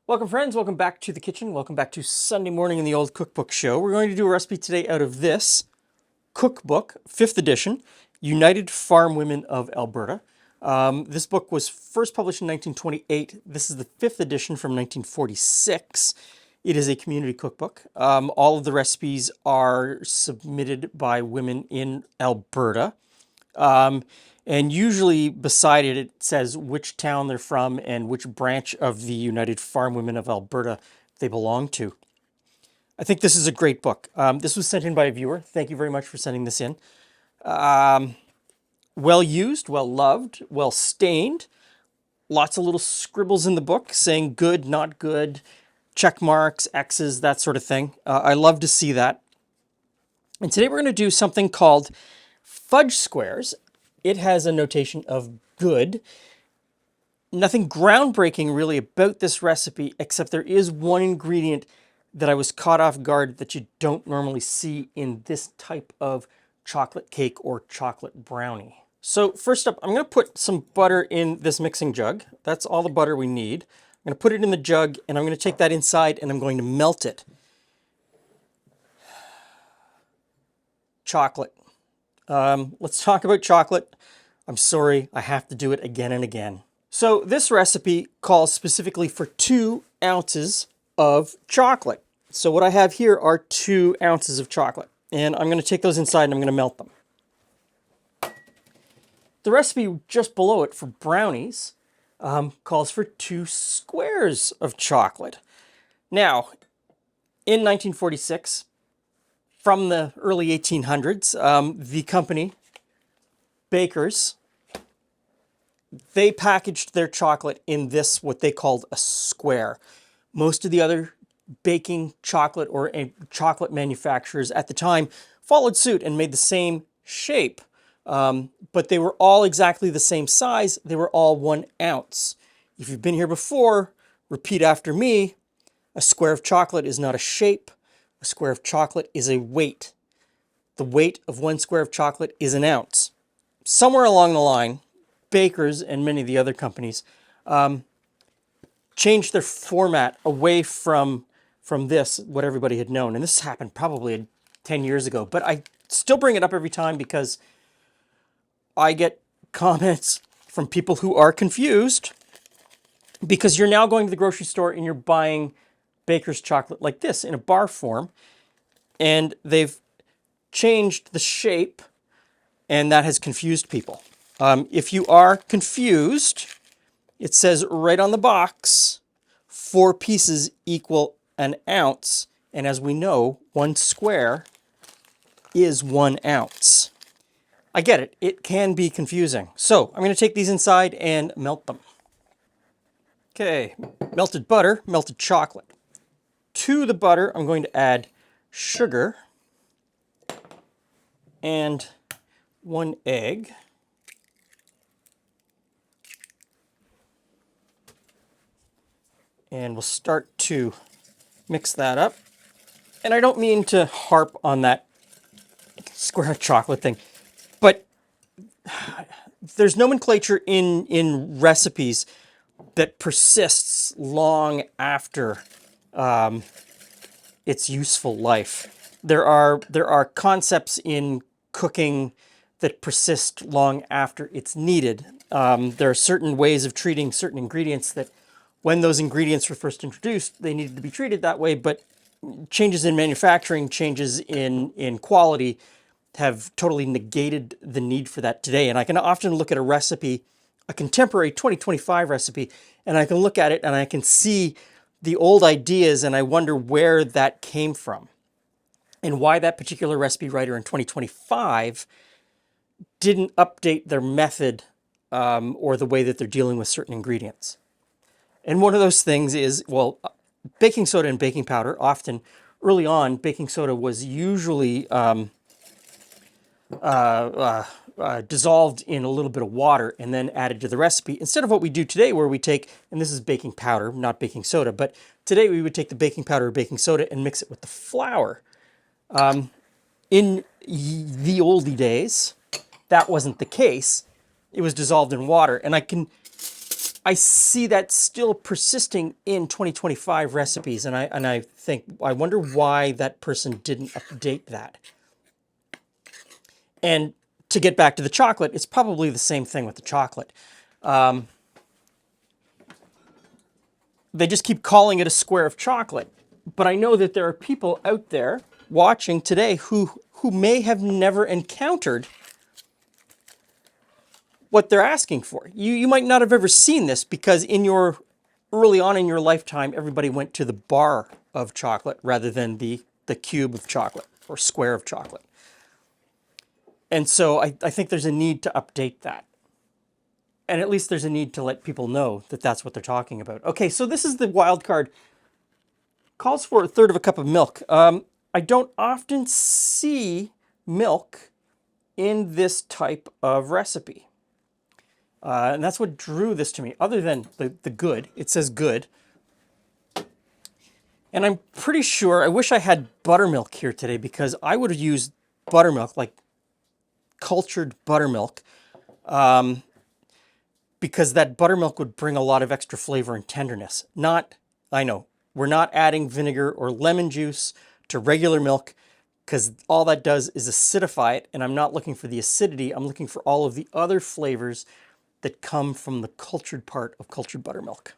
Welcome friends, welcome back to the kitchen, welcome back to Sunday morning in the Old Cookbook Show. We're going to do a recipe today out of this cookbook, 5th edition, United Farm Women of Alberta. This book was first published in 1928. This is the 5th edition from 1946. It is a community cookbook. All of the recipes are submitted by women in Alberta. And usually beside it, it says which town they're from and which branch of the United Farm Women of Alberta they belong to. I think this is a great book. This was sent in by a viewer. Thank you very much for sending this in. Well used, well loved, well stained. Lots of little scribbles in the book saying good, not good, check marks, X's, that sort of thing. I love to see that. And today we're going to do something called Fudge Squares. It has a notation of good. Nothing groundbreaking really about this recipe, except there is one ingredient that I was caught off guard that you don't normally see in this type of chocolate cake or chocolate brownie. So first up, I'm going to put some butter in this mixing jug. That's all the butter we need. I'm going to put it in the jug and I'm going to take that inside and I'm going to melt it. Chocolate. Let's talk about chocolate. I'm sorry, I have to do it again and again. So this recipe calls specifically for 2 ounces of chocolate. So what I have here are 2 ounces of chocolate. And I'm going to take those inside and I'm going to melt them. The recipe just below it for brownies calls for 2 squares of chocolate. Now, in 1946, from the early 1800s, the company, bakers, they packaged their chocolate in this, what they called a square. Most of the other baking chocolate or chocolate manufacturers at the time followed suit and made the same shape. But they were all exactly the same size. They were all 1 ounce. If you've been here before, repeat after me. A square of chocolate is not a shape. A square of chocolate is a weight. The weight of 1 square of chocolate is 1 ounce. Somewhere along the line, bakers and many of the other companies changed their format away from this, what everybody had known. And this happened probably 10 years ago. But I still bring it up every time because I get comments from people who are confused because you're now going to the grocery store and you're buying baker's chocolate like this in a bar form. And they've changed the shape and that has confused people. If you are confused, it says right on the box, 4 pieces equal 1 ounce. And as we know, 1 square is 1 ounce. I get it. It can be confusing. So I'm going to take these inside and melt them. Okay, melted butter, melted chocolate. To the butter, I'm going to add sugar and 1 egg. And we'll start to mix that up. And I don't mean to harp on that square of chocolate thing, but there's nomenclature in recipes that persists long after its useful life. There are concepts in cooking that persist long after it's needed. There are certain ways of treating certain ingredients that when those ingredients were first introduced, they needed to be treated that way, but changes in manufacturing, changes in quality have totally negated the need for that today. And I can often look at a recipe, a contemporary 2025 recipe, and I can look at it and I can see the old ideas and I wonder where that came from and why that particular recipe writer in 2025 didn't update their method or the way that they're dealing with certain ingredients. And one of those things is, well, baking soda and baking powder. Often, early on, baking soda was usually dissolved in a little bit of water and then added to the recipe. Instead of what we do today where we take, and this is baking powder, not baking soda, but today we would take the baking powder or baking soda and mix it with the flour. In the oldie days, that wasn't the case. It was dissolved in water. And I can I see that still persisting in 2025 recipes, and I think, I wonder why that person didn't update that. And to get back to the chocolate, it's probably the same thing with the chocolate. They just keep calling it a square of chocolate. But I know that there are people out there watching today who may have never encountered what they're asking for. You might not have ever seen this because early on in your lifetime, everybody went to the bar of chocolate rather than the cube of chocolate or square of chocolate. And so I think there's a need to update that. And at least there's a need to let people know that that's what they're talking about. Okay, so this is the wild card. Calls for 1/3 of a cup of milk. I don't often see milk in this type of recipe. And that's what drew this to me, other than the good. It says good. And I'm pretty sure, I wish I had buttermilk here today because I would have used buttermilk, like cultured buttermilk, because that buttermilk would bring a lot of extra flavor and tenderness. I know, we're not adding vinegar or lemon juice to regular milk because all that does is acidify it, and I'm not looking for the acidity, I'm looking for all of the other flavors that come from the cultured part of cultured buttermilk.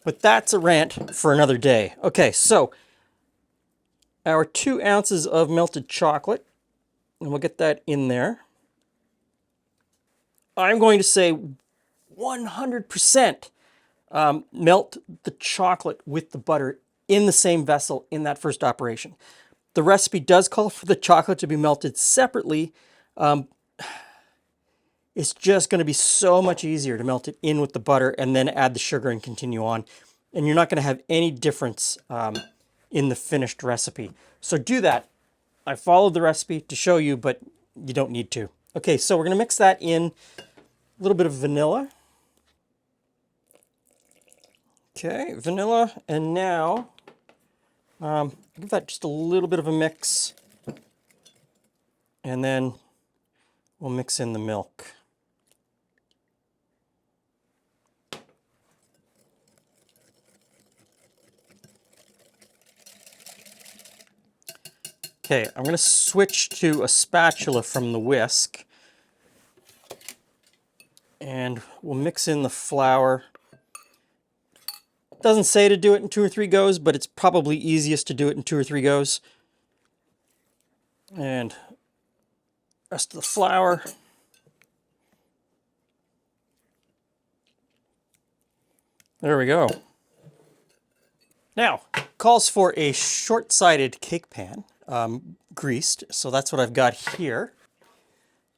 But that's a rant for another day. Okay, so our 2 ounces of melted chocolate, and we'll get that in there. I'm going to say 100% melt the chocolate with the butter in the same vessel in that first operation. The recipe does call for the chocolate to be melted separately. It's just going to be so much easier to melt it in with the butter and then add the sugar and continue on. And you're not going to have any difference in the finished recipe. So do that. I followed the recipe to show you, but you don't need to. Okay, so we're going to mix that in. A little bit of vanilla. Okay, vanilla, and now give that just a little bit of a mix, and then we'll mix in the milk. Okay, I'm going to switch to a spatula from the whisk, and we'll mix in the flour. Doesn't say to do it in 2 or 3 goes, but it's probably easiest to do it in 2 or 3 goes. And rest of the flour. There we go. Now, calls for a short-sided cake pan, greased, so that's what I've got here.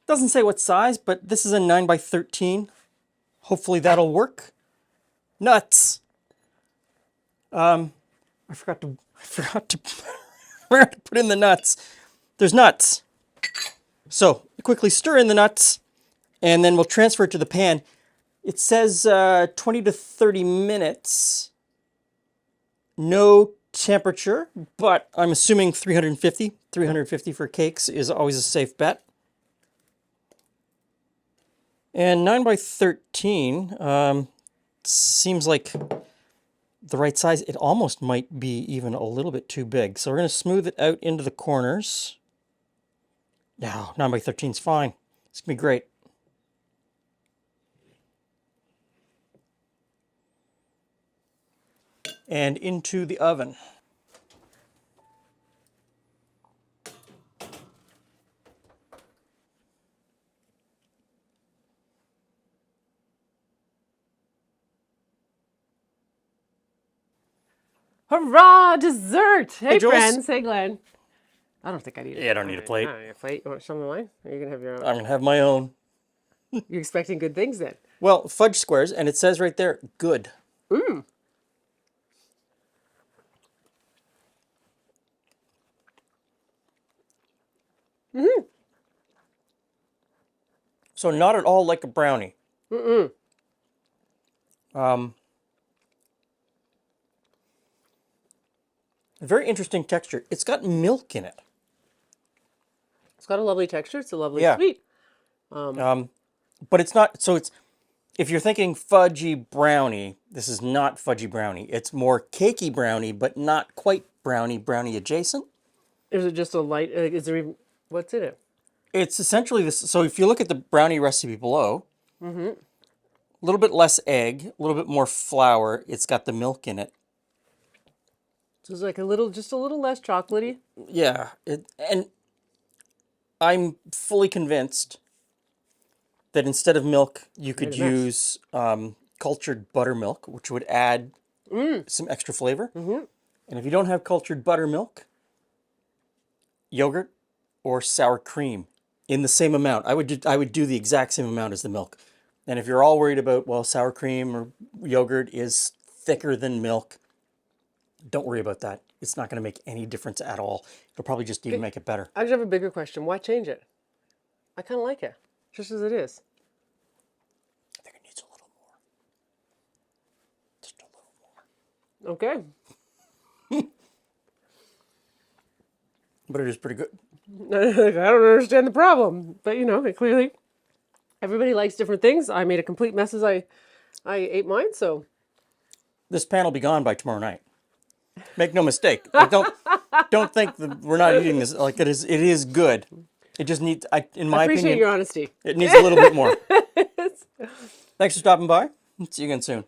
Doesn't say what size, but this is a 9 by 13. Hopefully that'll work. Nuts. I forgot to put in the nuts. There's nuts. So quickly stir in the nuts, and then we'll transfer it to the pan. It says 20 to 30 minutes. No temperature, but I'm assuming 350. 350 for cakes is always a safe bet. And 9 by 13 seems like the right size. It almost might be even a little bit too big. So we're going to smooth it out into the corners. No, 9 by 13 is fine. It's going to be great. And into the oven. Hurrah, dessert! Hey, Jules. friends. Hey, Glen. I don't think I need it. Yeah, I don't need a plate. I don't need a plate. You want some of mine? Or are you going to have your own? I'm going to have my own. You're expecting good things then? Well, fudge squares, and it says right there, good. Mmm. Mm-hmm. So not at all like a brownie. Mm-mm. Very interesting texture. It's got milk in it. It's got a lovely texture. It's a lovely Yeah. sweet. But it's not, so if you're thinking fudgy brownie, this is not fudgy brownie. It's more cakey brownie, but not quite brownie adjacent. Is it just a light? Is there even what's in it? It's essentially this. So if you look at the brownie recipe below, a little bit less egg, a little bit more flour. It's got the milk in it. So it's like a little, just a little less chocolatey. Yeah, and I'm fully convinced that instead of milk, you could Made a mess. use cultured buttermilk, which would add some extra flavor. And if you don't have cultured buttermilk, yogurt or sour cream in the same amount. I would do the exact same amount as the milk. And if you're all worried about, well, sour cream or yogurt is thicker than milk, don't worry about that. It's not going to make any difference at all. It'll probably just even make it better. I just have a bigger question. Why change it? I kind of like it, just as it is. I think it needs a little more. Just a little more. Okay. But it is pretty good. I don't understand the problem, but clearly everybody likes different things. I made a complete mess as I ate mine, so This pan will be gone by tomorrow night. Make no mistake. Like, don't think that we're not eating this. Like, it is good. It just needs, in my appreciate opinion, your honesty. it needs a little bit more. Thanks for stopping by. See you again soon.